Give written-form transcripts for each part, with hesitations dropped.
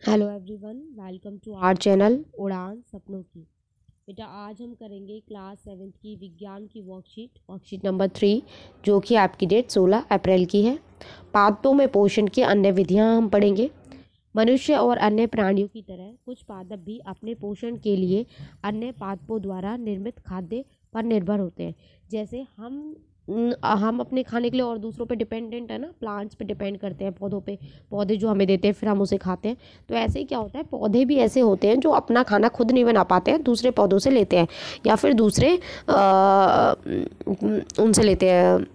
Hello everyone, welcome to our channel उड़ान सपनों की। बेटा आज हम करेंगे क्लास 7 की विज्ञान की वर्कशीट नंबर 3, जो कि आपकी डेट 16 अप्रैल की है। पादपों में पोषण की अन्य विधियां हम पढ़ेंगे। मनुष्य और अन्य प्राणियों की तरह कुछ पादप भी अपने पोषण के लिए अन्य पादपों द्वारा निर्मित खाद्य पर निर्भर होते हैं। जैसे हम अपने खाने के लिए और दूसरों पे डिपेंडेंट है ना, प्लांट्स पे डिपेंड करते हैं, पौधों पे। पौधे जो हमें देते हैं फिर हम उसे खाते हैं। तो ऐसे ही क्या होता है, पौधे भी ऐसे होते हैं जो अपना खाना खुद नहीं बना पाते हैं, दूसरे पौधों से लेते हैं या फिर दूसरे उनसे लेते हैं।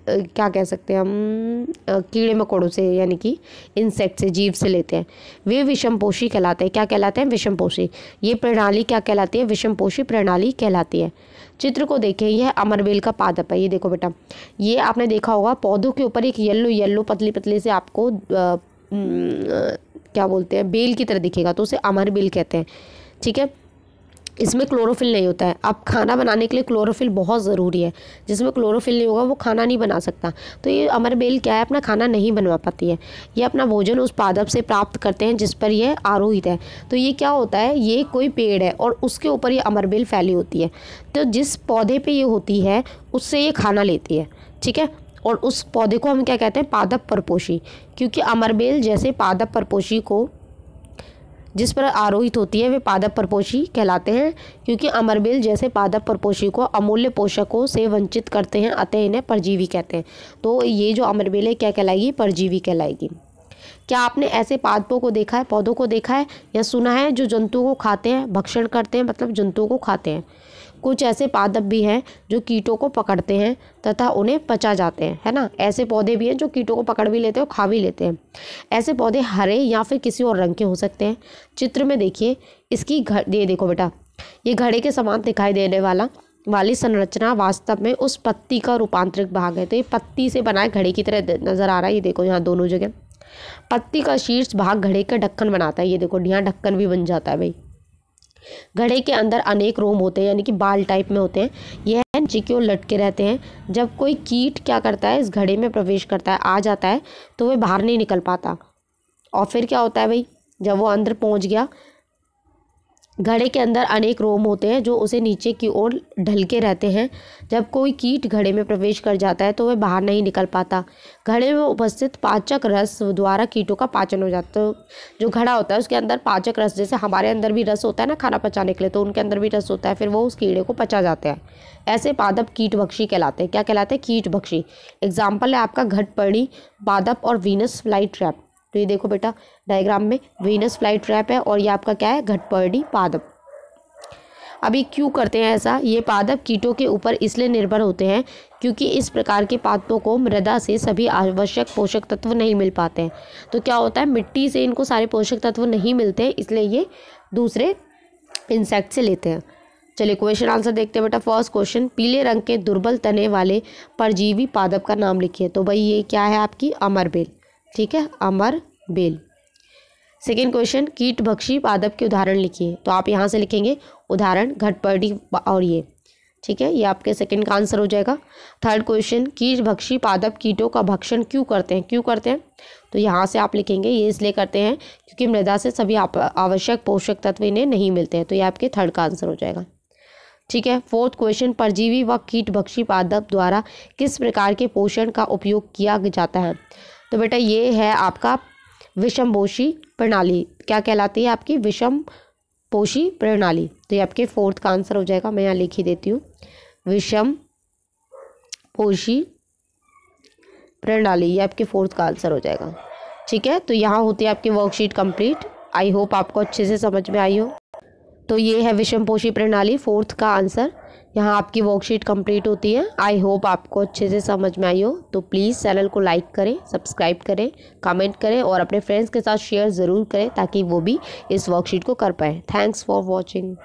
क्या कह सकते हैं हम, कीड़े मकोड़ों से, यानी कि इंसेक्ट से, जीव से लेते हैं। वे विषमपोषी कहलाते हैं। क्या कहलाते हैं? विषमपोषी। ये प्रणाली क्या कहलाती है? विषमपोषी प्रणाली कहलाती है। चित्र को देखें, यह अमरबेल का पादप है। ये देखो बेटा, ये आपने देखा होगा पौधों के ऊपर एक येलो पतली पतली से आपको क्या बोलते हैं, बेल की तरह दिखेगा, तो उसे अमरबेल कहते हैं। ठीक है, इसमें क्लोरोफिल नहीं होता है। अब खाना बनाने के लिए क्लोरोफिल बहुत ज़रूरी है। जिसमें क्लोरोफिल नहीं होगा वो खाना नहीं बना सकता। तो ये अमरबेल क्या है, अपना खाना नहीं बनवा पाती है। ये अपना भोजन उस पादप से प्राप्त करते हैं जिस पर यह आरोहित है। तो ये क्या होता है, ये कोई पेड़ है और उसके ऊपर ये अमरबेल फैली होती है। तो जिस पौधे पर ये होती है उससे ये खाना लेती है। ठीक है, और उस पौधे को हम क्या कहते हैं? पादप परपोषी। क्योंकि अमरबेल जैसे पादप परपोषी को जिस पर आरोहित होती है वे पादप परपोषी कहलाते हैं। क्योंकि अमरबेल जैसे पादप परपोषी को अमूल्य पोषकों से वंचित करते हैं, अतः इन्हें परजीवी कहते हैं। तो ये जो अमरबेल है क्या कहलाएगी? परजीवी कहलाएगी। क्या आपने ऐसे पादपों को देखा है, पौधों को देखा है या सुना है जो जंतुओं को खाते हैं, भक्षण करते हैं, मतलब जंतुओं को खाते हैं? कुछ ऐसे पादप भी हैं जो कीटों को पकड़ते हैं तथा उन्हें पचा जाते हैं, है ना। ऐसे पौधे भी हैं जो कीटों को पकड़ भी लेते हैं और खा भी लेते हैं। ऐसे पौधे हरे या फिर किसी और रंग के हो सकते हैं। चित्र में देखिए, इसकी ये देखो बेटा, ये घड़े के समान दिखाई देने वाली संरचना वास्तव में उस पत्ती का रूपांतरित भाग है। तो ये पत्ती से बना घड़े की तरह नजर आ रहा है। ये देखो यहाँ दोनों जगह पत्ती का शीर्ष भाग घड़े का ढक्कन बनाता है। ये देखो यहाँ ढक्कन भी बन जाता है भाई। घड़े के अंदर अनेक रोम होते हैं, यानी कि बाल टाइप में होते हैं। यह नीचे की ओर लटके रहते हैं। जब कोई कीट क्या करता है, इस घड़े में प्रवेश करता है, आ जाता है, तो वह बाहर नहीं निकल पाता। और फिर क्या होता है भाई, जब वो अंदर पहुंच गया, घड़े के अंदर अनेक रोम होते हैं जो उसे नीचे की ओर ढलके रहते हैं। जब कोई कीट घड़े में प्रवेश कर जाता है तो वह बाहर नहीं निकल पाता। घड़े में उपस्थित पाचक रस द्वारा कीटों का पाचन हो जाता है। तो जो घड़ा होता है उसके अंदर पाचक रस, जैसे हमारे अंदर भी रस होता है ना खाना पचाने के लिए, तो उनके अंदर भी रस होता है, फिर वो उस कीड़े को पचा जाते हैं। ऐसे पादप कीटभक्षी कहलाते हैं। क्या कहलाते हैं? कीटभक्षी। एग्जाम्पल है आपका घटपर्णी पादप और वीनस फ्लाई ट्रैप। तो ये देखो बेटा, डायग्राम में वीनस फ्लाई ट्रैप है और ये आपका क्या है? घटपर्णी पादप। अभी क्यों करते हैं ऐसा? ये पादप कीटों के ऊपर इसलिए निर्भर होते हैं क्योंकि इस प्रकार के पादपों को मृदा से सभी आवश्यक पोषक तत्व नहीं मिल पाते हैं। तो क्या होता है, मिट्टी से इनको सारे पोषक तत्व नहीं मिलते, इसलिए ये दूसरे इंसेक्ट से लेते हैं। चलिए क्वेश्चन आंसर देखते हैं बेटा। फर्स्ट क्वेश्चन, पीले रंग के दुर्बल तने वाले परजीवी पादप का नाम लिखिए। तो भाई ये क्या है आपकी? अमरबेल। ठीक है, अमरबेल। सेकेंड क्वेश्चन, कीटभक्षी पादप के उदाहरण लिखिए। तो आप यहाँ से लिखेंगे उदाहरण घटपर्णी और ये। ठीक है, ये आपके सेकंड का आंसर हो जाएगा। थर्ड क्वेश्चन, कीटभक्षी पादप कीटों का भक्षण क्यों करते हैं? तो यहाँ से आप लिखेंगे ये इसलिए करते हैं क्योंकि मृदा से सभी आवश्यक पोषक तत्व इन्हें नहीं मिलते हैं। तो ये आपके थर्ड का आंसर हो जाएगा। ठीक है, फोर्थ क्वेश्चन, परजीवी व कीटभक्षी पादप द्वारा किस प्रकार के पोषण का उपयोग किया जाता है? तो बेटा ये है आपका विषमपोषी प्रणाली। क्या कहलाती है आपकी? विषमपोषी प्रणाली। तो ये आपके फोर्थ का आंसर हो जाएगा। मैं यहाँ लिख ही देती हूँ, विषमपोषी प्रणाली। ये आपके फोर्थ का आंसर हो जाएगा। ठीक है, तो यहाँ होती है आपकी वर्कशीट कंप्लीट। आई होप आपको अच्छे से समझ में आई हो। तो ये है विषमपोषी प्रणाली, फोर्थ का आंसर। यहाँ आपकी वर्कशीट कंप्लीट होती है। आई होप आपको अच्छे से समझ में आई हो। तो प्लीज़ चैनल को लाइक करें, सब्सक्राइब करें, कमेंट करें और अपने फ्रेंड्स के साथ शेयर ज़रूर करें ताकि वो भी इस वर्कशीट को कर पाएँ। Thanks for watching.